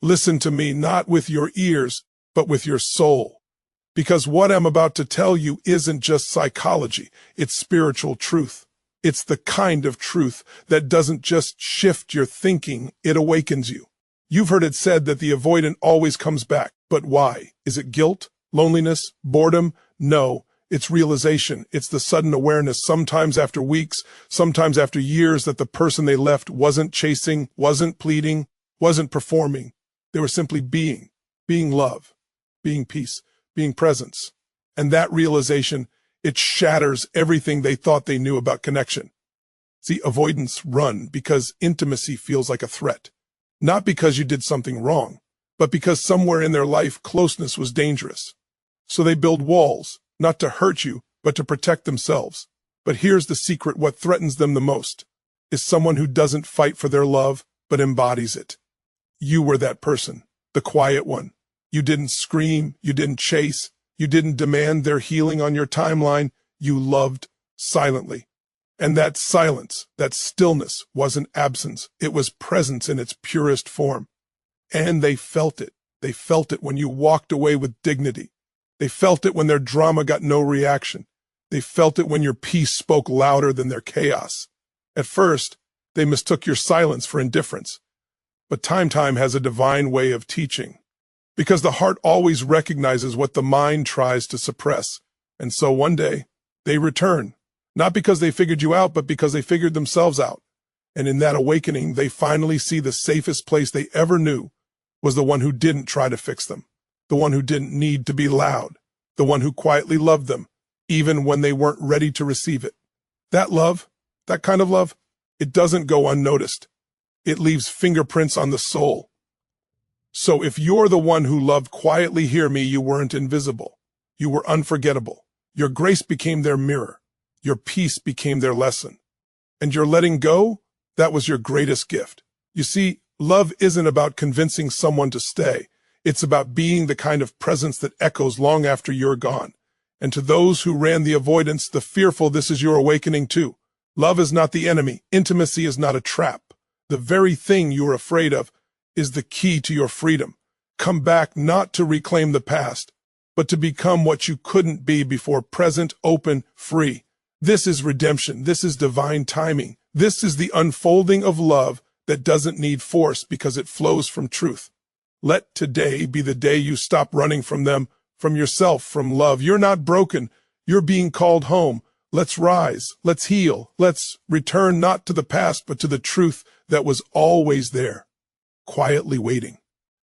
Listen to me, not with your ears, but with your soul. Because what I'm about to tell you isn't just psychology, it's spiritual truth. It's the kind of truth that doesn't just shift your thinking, it awakens you. You've heard it said that the avoidant always comes back, but why? Is it guilt, loneliness, boredom? No, it's realization. It's the sudden awareness, sometimes after weeks, sometimes after years, that the person they left wasn't chasing, wasn't pleading, wasn't performing. They were simply being love, being peace, being presence. And that realization, it shatters everything they thought they knew about connection. See, avoidants run because intimacy feels like a threat. Not because you did something wrong, but because somewhere in their life closeness was dangerous. So they build walls, not to hurt you, but to protect themselves. But here's the secret: what threatens them the most is someone who doesn't fight for their love, but embodies it. You were that person, the quiet one. You didn't scream, you didn't chase, you didn't demand their healing on your timeline. You loved silently. And that silence, that stillness, wasn't absence. It was presence in its purest form. And they felt it. They felt it when you walked away with dignity. They felt it when their drama got no reaction. They felt it when your peace spoke louder than their chaos. At first, they mistook your silence for indifference. But time has a divine way of teaching. Because the heart always recognizes what the mind tries to suppress. And so one day, they return. Not because they figured you out, but because they figured themselves out. And in that awakening, they finally see the safest place they ever knew was the one who didn't try to fix them, the one who didn't need to be loud, the one who quietly loved them, even when they weren't ready to receive it. That love, that kind of love, it doesn't go unnoticed. It leaves fingerprints on the soul. So if you're the one who loved quietly, hear me, you weren't invisible. You were unforgettable. Your grace became their mirror. Your peace became their lesson. And your letting go, that was your greatest gift. You see, love isn't about convincing someone to stay. It's about being the kind of presence that echoes long after you're gone. And to those who ran the avoidance, the fearful, this is your awakening too. Love is not the enemy. Intimacy is not a trap. The very thing you're afraid of is the key to your freedom. Come back not to reclaim the past, but to become what you couldn't be before, present, open, free. This is redemption. This is divine timing. This is the unfolding of love that doesn't need force because it flows from truth. Let today be the day you stop running from them, from yourself, from love. You're not broken. You're being called home. Let's rise. Let's heal. Let's return not to the past, but to the truth that was always there, quietly waiting.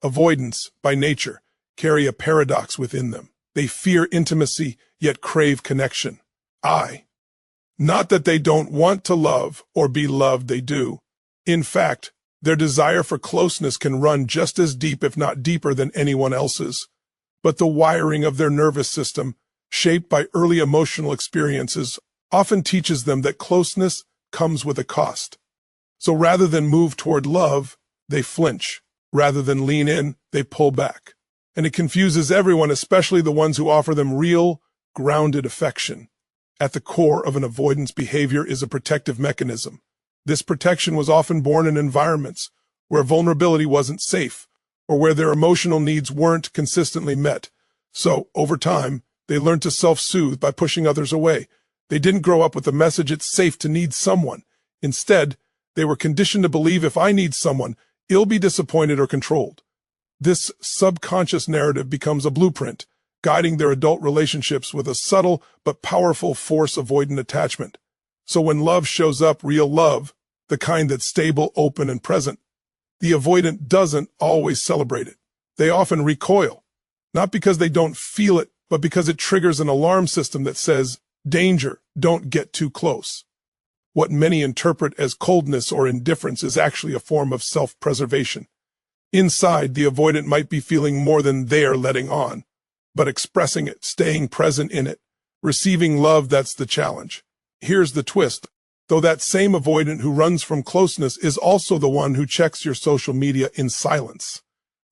Avoidants, by nature, carry a paradox within them. They fear intimacy, yet crave connection. Not that they don't want to love or be loved, they do. In fact, their desire for closeness can run just as deep, if not deeper, than anyone else's. But the wiring of their nervous system, shaped by early emotional experiences, often teaches them that closeness comes with a cost. So rather than move toward love, they flinch. Rather than lean in, they pull back. And it confuses everyone, especially the ones who offer them real, grounded affection. At the core of an avoidance behavior is a protective mechanism. This protection was often born in environments where vulnerability wasn't safe or where their emotional needs weren't consistently met. So, over time, they learned to self-soothe by pushing others away. They didn't grow up with the message it's safe to need someone. Instead, they were conditioned to believe if I need someone, he'll be disappointed or controlled. This subconscious narrative becomes a blueprint, guiding their adult relationships with a subtle but powerful force: avoidant attachment. So when love shows up, real love, the kind that's stable, open, and present, the avoidant doesn't always celebrate it. They often recoil, not because they don't feel it, but because it triggers an alarm system that says, danger, don't get too close. What many interpret as coldness or indifference is actually a form of self-preservation. Inside, the avoidant might be feeling more than they're letting on, but expressing it, staying present in it, receiving love, that's the challenge. Here's the twist. Though that same avoidant who runs from closeness is also the one who checks your social media in silence,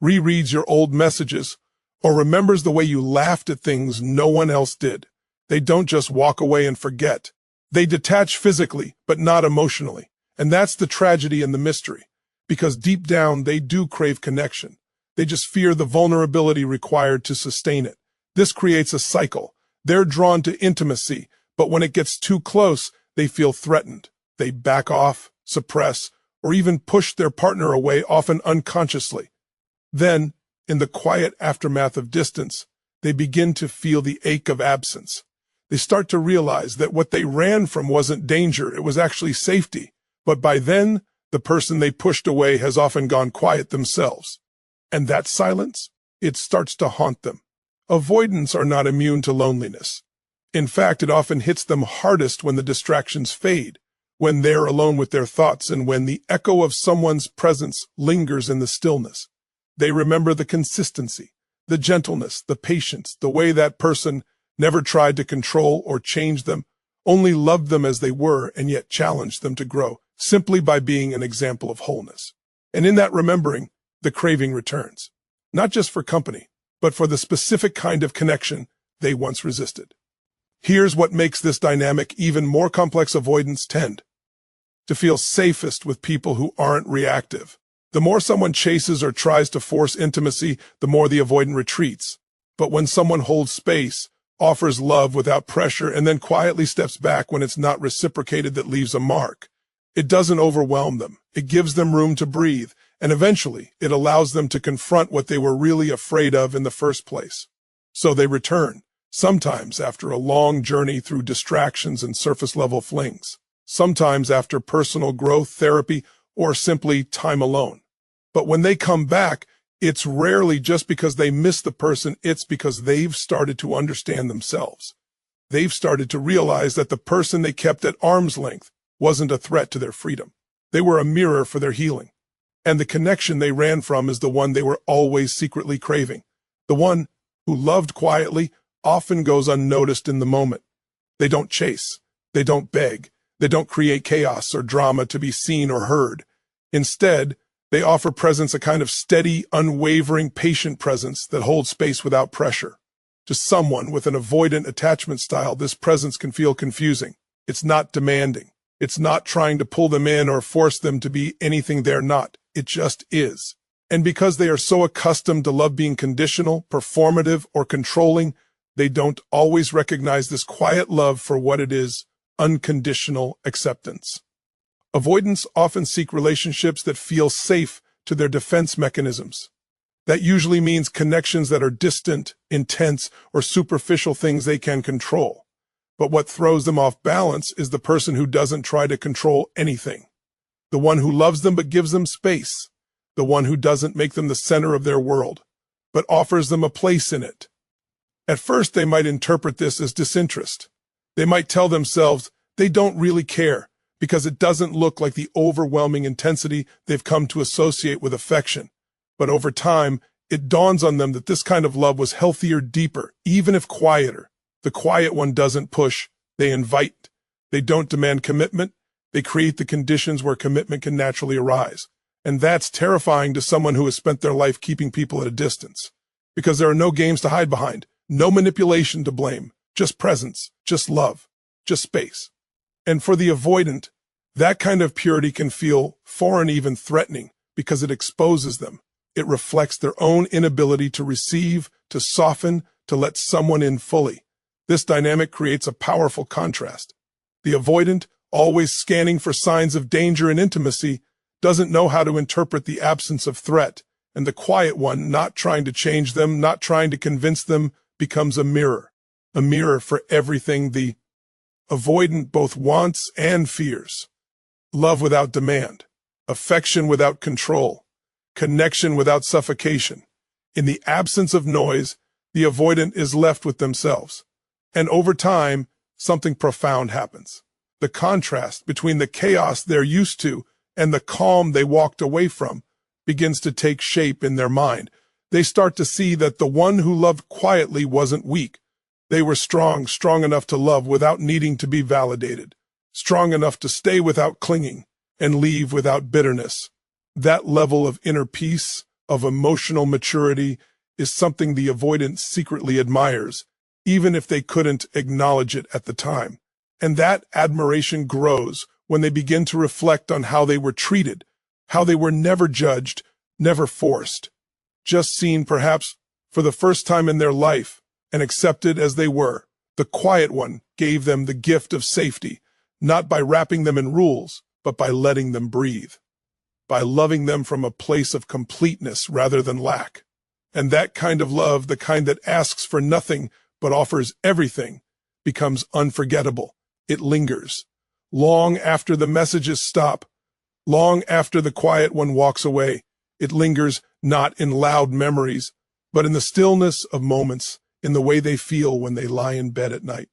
rereads your old messages, or remembers the way you laughed at things no one else did. They don't just walk away and forget. They detach physically, but not emotionally. And that's the tragedy and the mystery. Because deep down, they do crave connection. They just fear the vulnerability required to sustain it. This creates a cycle. They're drawn to intimacy, but when it gets too close, they feel threatened. They back off, suppress, or even push their partner away, often unconsciously. Then, in the quiet aftermath of distance, they begin to feel the ache of absence. They start to realize that what they ran from wasn't danger, it was actually safety. But by then, the person they pushed away has often gone quiet themselves. And that silence, it starts to haunt them. Avoidants are not immune to loneliness. In fact, it often hits them hardest when the distractions fade, when they're alone with their thoughts, and when the echo of someone's presence lingers in the stillness. They remember the consistency, the gentleness, the patience, the way that person never tried to control or change them, only loved them as they were and yet challenged them to grow, simply by being an example of wholeness. And in that remembering, the craving returns, not just for company, but for the specific kind of connection they once resisted. Here's what makes this dynamic even more complex. Avoidants tend to feel safest with people who aren't reactive. The more someone chases or tries to force intimacy, the more the avoidant retreats. But when someone holds space, offers love without pressure, and then quietly steps back when it's not reciprocated, that leaves a mark. It doesn't overwhelm them. It gives them room to breathe, and eventually it allows them to confront what they were really afraid of in the first place. So they return, sometimes after a long journey through distractions and surface-level flings, sometimes after personal growth, therapy, or simply time alone. But when they come back, it's rarely just because they miss the person, it's because they've started to understand themselves. They've started to realize that the person they kept at arm's length wasn't a threat to their freedom. They were a mirror for their healing. And the connection they ran from is the one they were always secretly craving. The one who loved quietly often goes unnoticed in the moment. They don't chase. They don't beg. They don't create chaos or drama to be seen or heard. Instead, they offer presence, a kind of steady, unwavering, patient presence that holds space without pressure. To someone with an avoidant attachment style, this presence can feel confusing. It's not demanding. It's not trying to pull them in or force them to be anything they're not. It just is. And because they are so accustomed to love being conditional, performative, or controlling, they don't always recognize this quiet love for what it is: unconditional acceptance. Avoidants often seek relationships that feel safe to their defense mechanisms. That usually means connections that are distant, intense, or superficial, things they can control. But what throws them off balance is the person who doesn't try to control anything. The one who loves them but gives them space. The one who doesn't make them the center of their world, but offers them a place in it. At first, they might interpret this as disinterest. They might tell themselves they don't really care, because it doesn't look like the overwhelming intensity they've come to associate with affection. But over time, it dawns on them that this kind of love was healthier, deeper, even if quieter. The quiet one doesn't push, they invite. They don't demand commitment, they create the conditions where commitment can naturally arise. And that's terrifying to someone who has spent their life keeping people at a distance. Because there are no games to hide behind, no manipulation to blame, just presence, just love, just space. And for the avoidant, that kind of purity can feel foreign, even threatening, because it exposes them. It reflects their own inability to receive, to soften, to let someone in fully. This dynamic creates a powerful contrast. The avoidant, always scanning for signs of danger and intimacy, doesn't know how to interpret the absence of threat, and the quiet one, not trying to change them, not trying to convince them, becomes a mirror for everything the avoidant both wants and fears. Love without demand, affection without control, connection without suffocation. In the absence of noise, the avoidant is left with themselves. And over time, something profound happens. The contrast between the chaos they're used to and the calm they walked away from begins to take shape in their mind. They start to see that the one who loved quietly wasn't weak. They were strong enough to love without needing to be validated, strong enough to stay without clinging, and leave without bitterness. That level of inner peace, of emotional maturity, is something the avoidant secretly admires, even if they couldn't acknowledge it at the time. And that admiration grows when they begin to reflect on how they were treated, how they were never judged, never forced, just seen perhaps for the first time in their life and accepted as they were. The quiet one gave them the gift of safety, not by wrapping them in rules, but by letting them breathe, by loving them from a place of completeness rather than lack. And that kind of love, the kind that asks for nothing but offers everything, becomes unforgettable. It lingers. Long after the messages stop, long after the quiet one walks away, it lingers not in loud memories, but in the stillness of moments, in the way they feel when they lie in bed at night,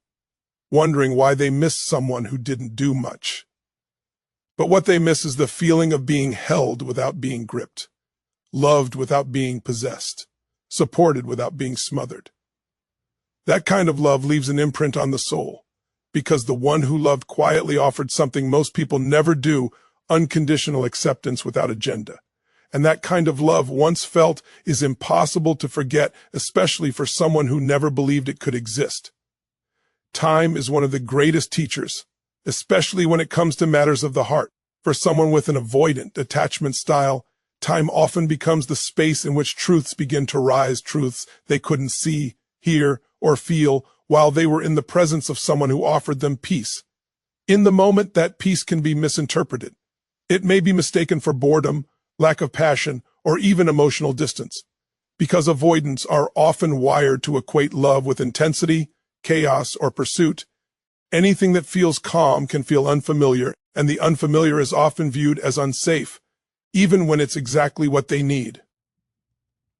wondering why they missed someone who didn't do much. But what they miss is the feeling of being held without being gripped, loved without being possessed, supported without being smothered. That kind of love leaves an imprint on the soul, because the one who loved quietly offered something most people never do, unconditional acceptance without agenda. And that kind of love, once felt, is impossible to forget, especially for someone who never believed it could exist. Time is one of the greatest teachers, especially when it comes to matters of the heart. For someone with an avoidant attachment style, time often becomes the space in which truths begin to rise, truths they couldn't see, hear, or feel while they were in the presence of someone who offered them peace. In the moment, that peace can be misinterpreted. It may be mistaken for boredom, lack of passion, or even emotional distance, because avoidants are often wired to equate love with intensity, chaos, or pursuit. Anything that feels calm can feel unfamiliar, and the unfamiliar is often viewed as unsafe, even when it's exactly what they need.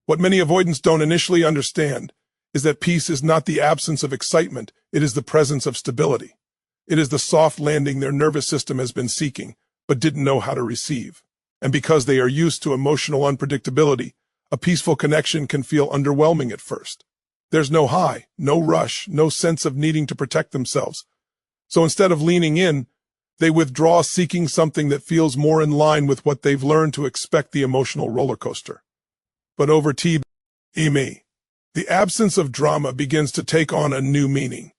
What many avoidants don't initially understand is that peace is not the absence of excitement, it is the presence of stability. It is the soft landing their nervous system has been seeking, but didn't know how to receive. And because they are used to emotional unpredictability, a peaceful connection can feel underwhelming at first. There's no high, no rush, no sense of needing to protect themselves. So instead of leaning in, they withdraw, seeking something that feels more in line with what they've learned to expect, the emotional roller coaster. But over time, the absence of drama begins to take on a new meaning.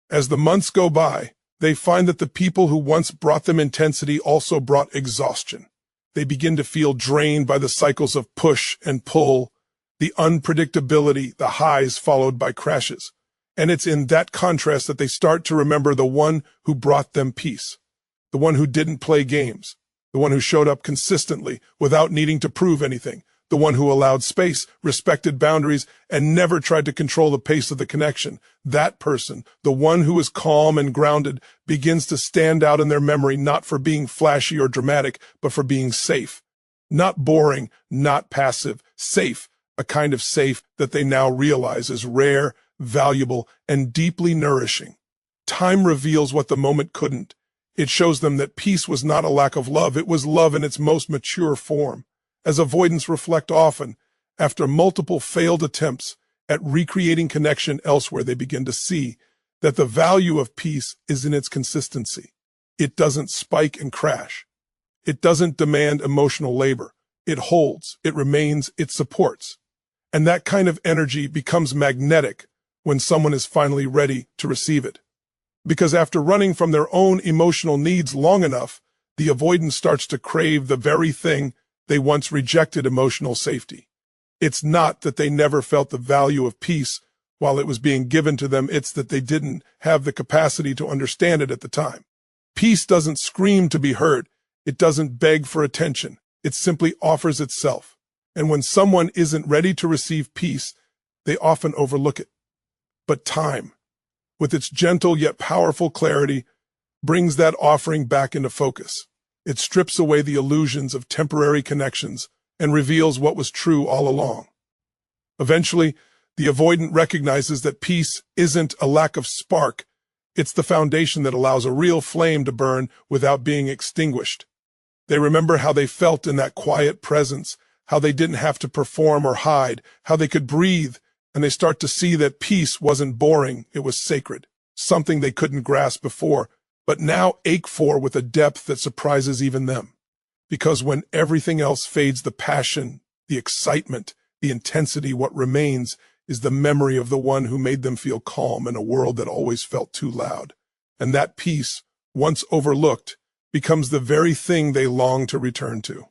As the months go by, they find that the people who once brought them intensity also brought exhaustion. They begin to feel drained by the cycles of push and pull, the unpredictability, the highs followed by crashes. And it's in that contrast that they start to remember the one who brought them peace, the one who didn't play games, the one who showed up consistently without needing to prove anything, the one who allowed space, respected boundaries, and never tried to control the pace of the connection. That person, the one who is calm and grounded, begins to stand out in their memory, not for being flashy or dramatic, but for being safe. Not boring, not passive, safe, a kind of safe that they now realize is rare, valuable, and deeply nourishing. Time reveals what the moment couldn't. It shows them that peace was not a lack of love, it was love in its most mature form. As avoidants reflect often, after multiple failed attempts at recreating connection elsewhere, they begin to see that the value of peace is in its consistency. It doesn't spike and crash. It doesn't demand emotional labor. It holds, it remains, it supports. And that kind of energy becomes magnetic when someone is finally ready to receive it. Because after running from their own emotional needs long enough, the avoidant starts to crave the very thing they once rejected: emotional safety. It's not that they never felt the value of peace while it was being given to them, it's that they didn't have the capacity to understand it at the time. Peace doesn't scream to be heard, it doesn't beg for attention, it simply offers itself. And when someone isn't ready to receive peace, they often overlook it. But time, with its gentle yet powerful clarity, brings that offering back into focus. It strips away the illusions of temporary connections and reveals what was true all along. Eventually, the avoidant recognizes that peace isn't a lack of spark, it's the foundation that allows a real flame to burn without being extinguished. They remember how they felt in that quiet presence, how they didn't have to perform or hide, how they could breathe, and they start to see that peace wasn't boring, it was sacred, something they couldn't grasp before, but now ache for with a depth that surprises even them. Because when everything else fades, the passion, the excitement, the intensity, what remains is the memory of the one who made them feel calm in a world that always felt too loud. And that peace, once overlooked, becomes the very thing they long to return to.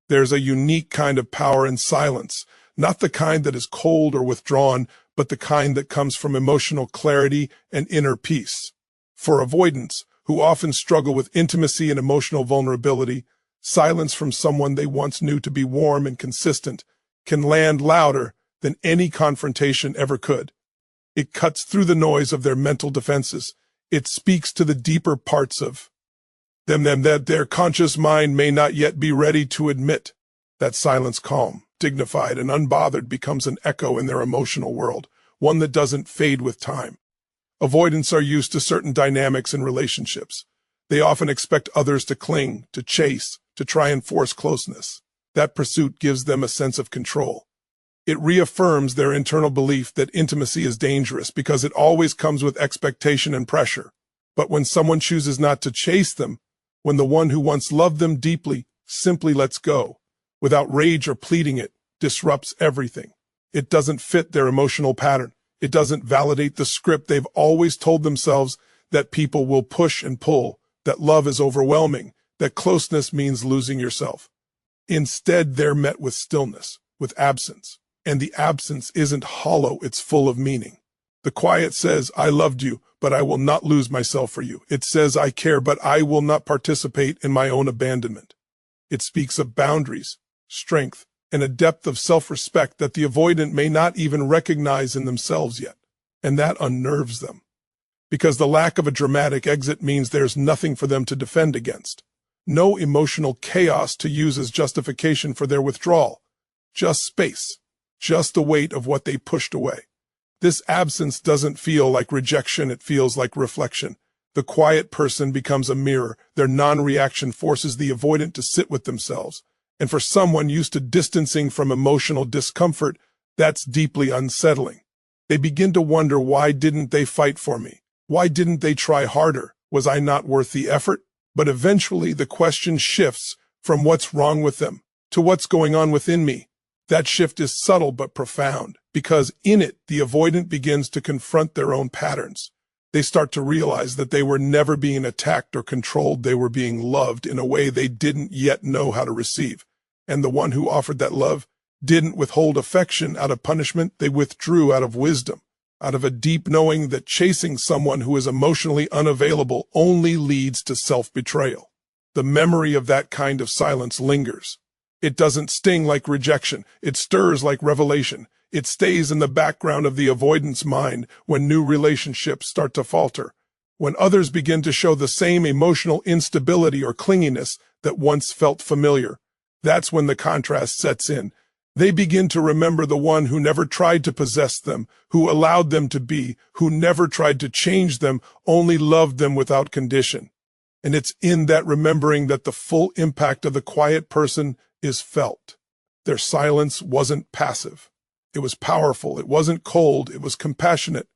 There's a unique kind of power in silence, not the kind that is cold or withdrawn, but the kind that comes from emotional clarity and inner peace. For avoidants, who often struggle with intimacy and emotional vulnerability, silence from someone they once knew to be warm and consistent can land louder than any confrontation ever could. It cuts through the noise of their mental defenses. It speaks to the deeper parts of them that their conscious mind may not yet be ready to admit. That silence, calm, dignified, and unbothered, becomes an echo in their emotional world, one that doesn't fade with time. Avoidants are used to certain dynamics in relationships. They often expect others to cling, to chase, to try and force closeness. That pursuit gives them a sense of control. It reaffirms their internal belief that intimacy is dangerous because it always comes with expectation and pressure. But when someone chooses not to chase them, when the one who once loved them deeply simply lets go, without rage or pleading, it disrupts everything. It doesn't fit their emotional pattern. It doesn't validate the script they've always told themselves, that people will push and pull, that love is overwhelming, that closeness means losing yourself. Instead, they're met with stillness, with absence. And the absence isn't hollow, it's full of meaning. The quiet says, I loved you, but I will not lose myself for you. It says, I care, but I will not participate in my own abandonment. It speaks of boundaries, strength, and a depth of self-respect that the avoidant may not even recognize in themselves yet. And that unnerves them. Because the lack of a dramatic exit means there's nothing for them to defend against. No emotional chaos to use as justification for their withdrawal. Just space. Just the weight of what they pushed away. This absence doesn't feel like rejection, it feels like reflection. The quiet person becomes a mirror. Their non-reaction forces the avoidant to sit with themselves. And for someone used to distancing from emotional discomfort, that's deeply unsettling. They begin to wonder, why didn't they fight for me? Why didn't they try harder? Was I not worth the effort? But eventually the question shifts from what's wrong with them to what's going on within me. That shift is subtle but profound, because in it, the avoidant begins to confront their own patterns. They start to realize that they were never being attacked or controlled. They were being loved in a way they didn't yet know how to receive. And the one who offered that love didn't withhold affection out of punishment. They withdrew out of wisdom, out of a deep knowing that chasing someone who is emotionally unavailable only leads to self-betrayal. The memory of that kind of silence lingers. It doesn't sting like rejection. It stirs like revelation. It stays in the background of the avoidant's mind when new relationships start to falter, when others begin to show the same emotional instability or clinginess that once felt familiar. That's when the contrast sets in. They begin to remember the one who never tried to possess them, who allowed them to be, who never tried to change them, only loved them without condition. And it's in that remembering that the full impact of the quiet person is felt. Their silence wasn't passive. It was powerful. It wasn't cold. It was compassionate.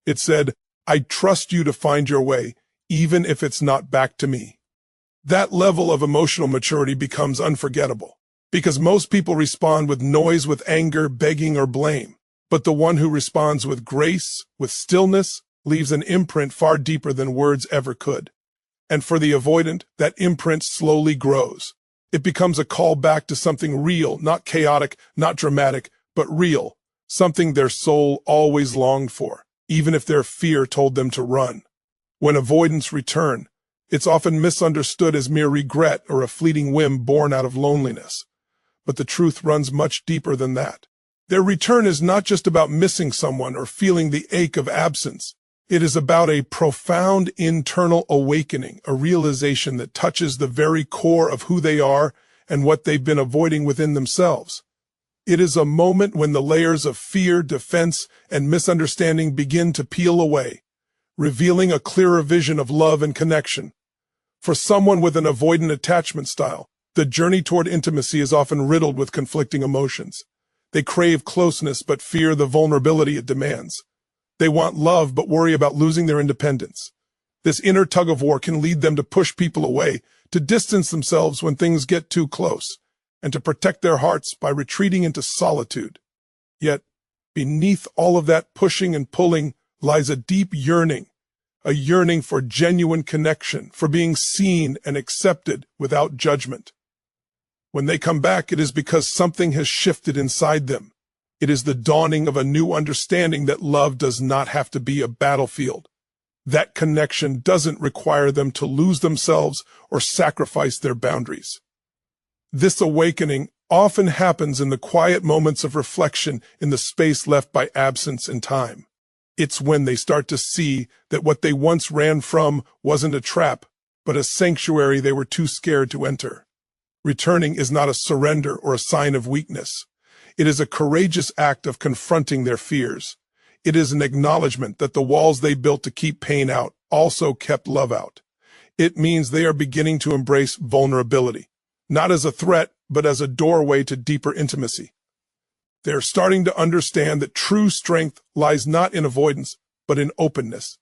It said, I trust you to find your way, even if it's not back to me. That level of emotional maturity becomes unforgettable, because most people respond with noise, with anger, begging, or blame. But the one who responds with grace, with stillness, leaves an imprint far deeper than words ever could. And for the avoidant, that imprint slowly grows. It becomes a call back to something real, not chaotic, not dramatic, but real, something their soul always longed for, even if their fear told them to run. When avoidants return, it's often misunderstood as mere regret or a fleeting whim born out of loneliness. But the truth runs much deeper than that. Their return is not just about missing someone or feeling the ache of absence. It is about a profound internal awakening, a realization that touches the very core of who they are and what they've been avoiding within themselves. It is a moment when the layers of fear, defense, and misunderstanding begin to peel away, revealing a clearer vision of love and connection. For someone with an avoidant attachment style, the journey toward intimacy is often riddled with conflicting emotions. They crave closeness but fear the vulnerability it demands. They want love but worry about losing their independence. This inner tug-of-war can lead them to push people away, to distance themselves when things get too close, and to protect their hearts by retreating into solitude. Yet, beneath all of that pushing and pulling lies a deep yearning, a yearning for genuine connection, for being seen and accepted without judgment. When they come back, it is because something has shifted inside them. It is the dawning of a new understanding that love does not have to be a battlefield. That connection doesn't require them to lose themselves or sacrifice their boundaries. This awakening often happens in the quiet moments of reflection in the space left by absence and time. It's when they start to see that what they once ran from wasn't a trap, but a sanctuary they were too scared to enter. Returning is not a surrender or a sign of weakness. It is a courageous act of confronting their fears. It is an acknowledgement that the walls they built to keep pain out also kept love out. It means they are beginning to embrace vulnerability, not as a threat, but as a doorway to deeper intimacy. They're starting to understand that true strength lies not in avoidance, but in openness.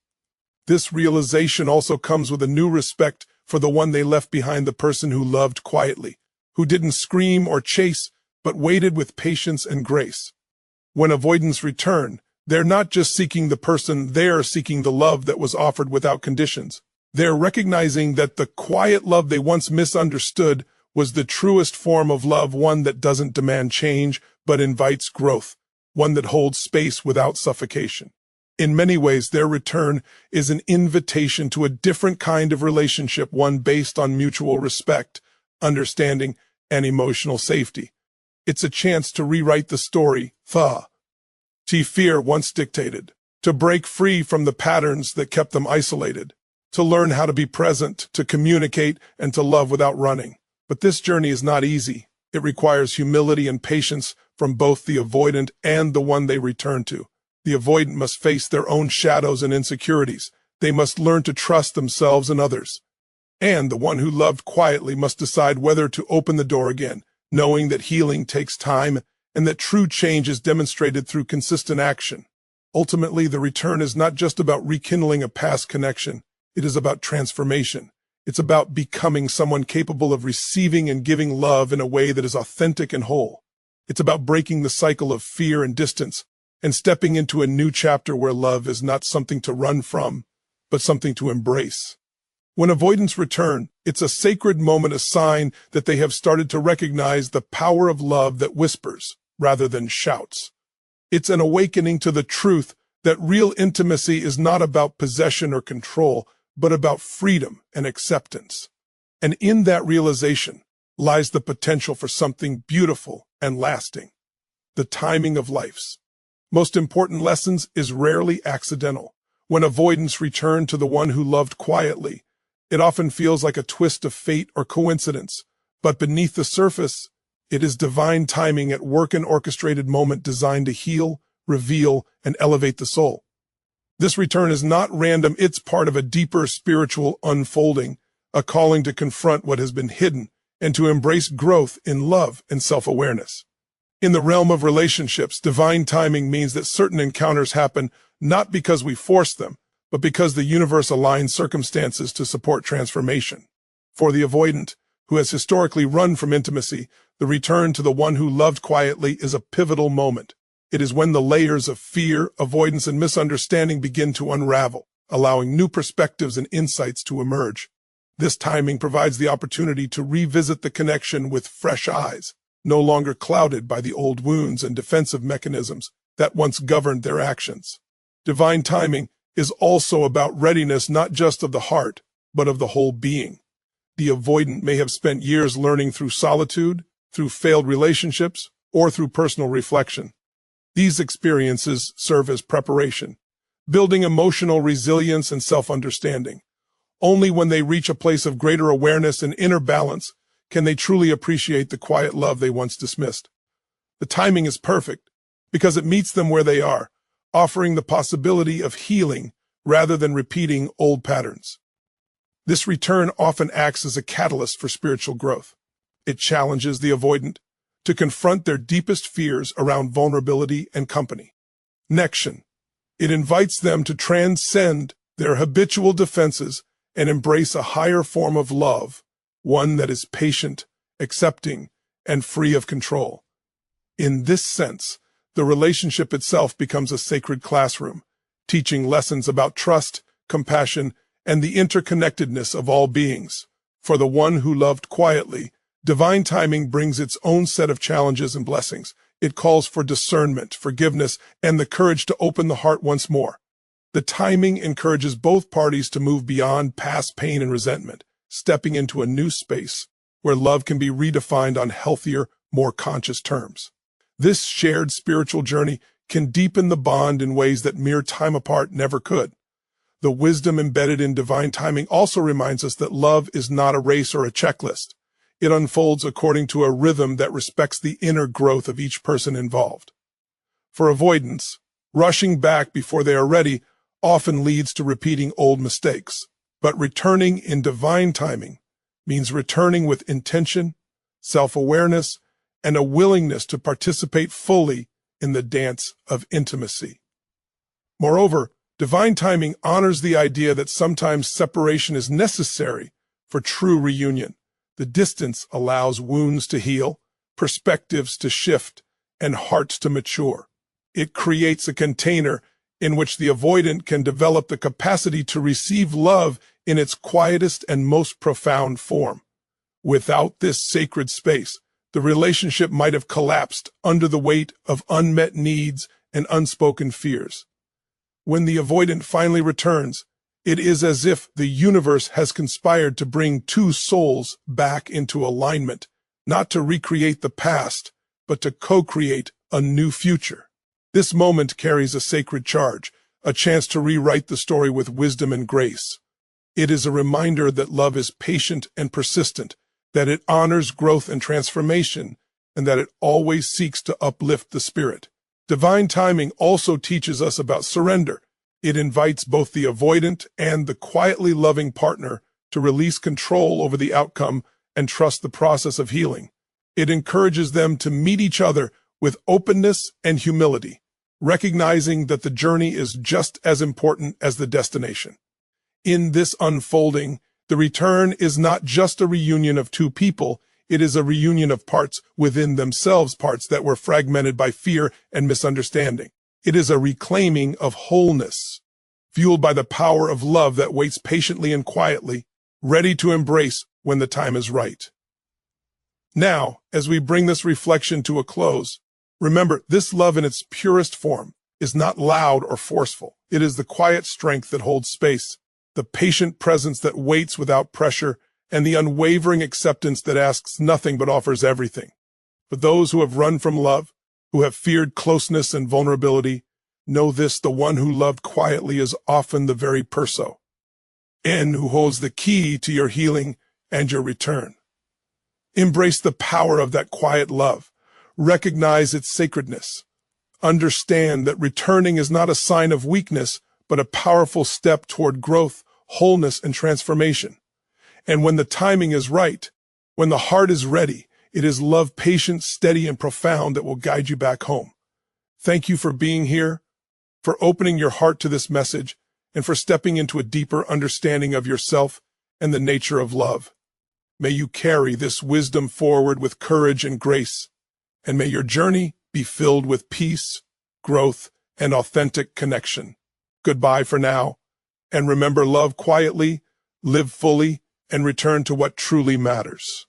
This realization also comes with a new respect for the one they left behind, the person who loved quietly, who didn't scream or chase, but waited with patience and grace. When avoidants return, they're not just seeking the person, they're seeking the love that was offered without conditions. They're recognizing that the quiet love they once misunderstood was the truest form of love, one that doesn't demand change, but invites growth, one that holds space without suffocation. In many ways, their return is an invitation to a different kind of relationship, one based on mutual respect, understanding, and emotional safety. It's a chance to rewrite the story fear once dictated, to break free from the patterns that kept them isolated, to learn how to be present, to communicate, and to love without running. But this journey is not easy. It requires humility and patience from both the avoidant and the one they return to. The avoidant must face their own shadows and insecurities. They must learn to trust themselves and others. And the one who loved quietly must decide whether to open the door again, knowing that healing takes time and that true change is demonstrated through consistent action. Ultimately, the return is not just about rekindling a past connection. It is about transformation. It's about becoming someone capable of receiving and giving love in a way that is authentic and whole. It's about breaking the cycle of fear and distance and stepping into a new chapter where love is not something to run from, but something to embrace. When avoidants return, it's a sacred moment, a sign that they have started to recognize the power of love that whispers rather than shouts. It's an awakening to the truth that real intimacy is not about possession or control, but about freedom and acceptance. And in that realization lies the potential for something beautiful and lasting. The timing of life's most important lessons is rarely accidental. When avoidants return to the one who loved quietly, it often feels like a twist of fate or coincidence, but beneath the surface, it is divine timing at work, an orchestrated moment designed to heal, reveal, and elevate the soul. This return is not random, it's part of a deeper spiritual unfolding, a calling to confront what has been hidden and to embrace growth in love and self-awareness. In the realm of relationships, divine timing means that certain encounters happen not because we force them, but because the universe aligns circumstances to support transformation. For the avoidant, who has historically run from intimacy, the return to the one who loved quietly is a pivotal moment. It is when the layers of fear, avoidance, and misunderstanding begin to unravel, allowing new perspectives and insights to emerge. This timing provides the opportunity to revisit the connection with fresh eyes, no longer clouded by the old wounds and defensive mechanisms that once governed their actions. Divine timing is also about readiness, not just of the heart, but of the whole being. The avoidant may have spent years learning through solitude, through failed relationships, or through personal reflection. These experiences serve as preparation, building emotional resilience and self-understanding. Only when they reach a place of greater awareness and inner balance can they truly appreciate the quiet love they once dismissed. The timing is perfect because it meets them where they are, offering the possibility of healing rather than repeating old patterns. This return often acts as a catalyst for spiritual growth. It challenges the avoidant to confront their deepest fears around vulnerability and company. Connection. It invites them to transcend their habitual defenses and embrace a higher form of love, one that is patient, accepting, and free of control. In this sense, the relationship itself becomes a sacred classroom, teaching lessons about trust, compassion, and the interconnectedness of all beings. For the one who loved quietly, divine timing brings its own set of challenges and blessings. It calls for discernment, forgiveness, and the courage to open the heart once more. The timing encourages both parties to move beyond past pain and resentment, stepping into a new space where love can be redefined on healthier, more conscious terms. This shared spiritual journey can deepen the bond in ways that mere time apart never could. The wisdom embedded in divine timing also reminds us that love is not a race or a checklist. It unfolds according to a rhythm that respects the inner growth of each person involved. For avoidants, rushing back before they are ready often leads to repeating old mistakes. But returning in divine timing means returning with intention, self-awareness, and a willingness to participate fully in the dance of intimacy. Moreover, divine timing honors the idea that sometimes separation is necessary for true reunion. The distance allows wounds to heal, perspectives to shift, and hearts to mature. It creates a container in which the avoidant can develop the capacity to receive love in its quietest and most profound form. Without this sacred space, the relationship might have collapsed under the weight of unmet needs and unspoken fears. When the avoidant finally returns, it is as if the universe has conspired to bring two souls back into alignment, not to recreate the past, but to co-create a new future. This moment carries a sacred charge, a chance to rewrite the story with wisdom and grace. It is a reminder that love is patient and persistent, that it honors growth and transformation, and that it always seeks to uplift the spirit. Divine timing also teaches us about surrender. It invites both the avoidant and the quietly loving partner to release control over the outcome and trust the process of healing. It encourages them to meet each other with openness and humility, recognizing that the journey is just as important as the destination. In this unfolding, the return is not just a reunion of two people, it is a reunion of parts within themselves, parts that were fragmented by fear and misunderstanding. It is a reclaiming of wholeness, fueled by the power of love that waits patiently and quietly, ready to embrace when the time is right. Now, as we bring this reflection to a close, remember, this love in its purest form is not loud or forceful. It is the quiet strength that holds space, the patient presence that waits without pressure, and the unwavering acceptance that asks nothing but offers everything. For those who have run from love, who have feared closeness and vulnerability, know this: the one who loved quietly is often the very perso, and who holds the key to your healing and your return. Embrace the power of that quiet love. Recognize its sacredness. Understand that returning is not a sign of weakness, but a powerful step toward growth, wholeness, and transformation. And when the timing is right, when the heart is ready, it is love patient, steady, and profound that will guide you back home. Thank you for being here, for opening your heart to this message, and for stepping into a deeper understanding of yourself and the nature of love. May you carry this wisdom forward with courage and grace, and may your journey be filled with peace, growth, and authentic connection. Goodbye for now, and remember, love quietly, live fully, and return to what truly matters.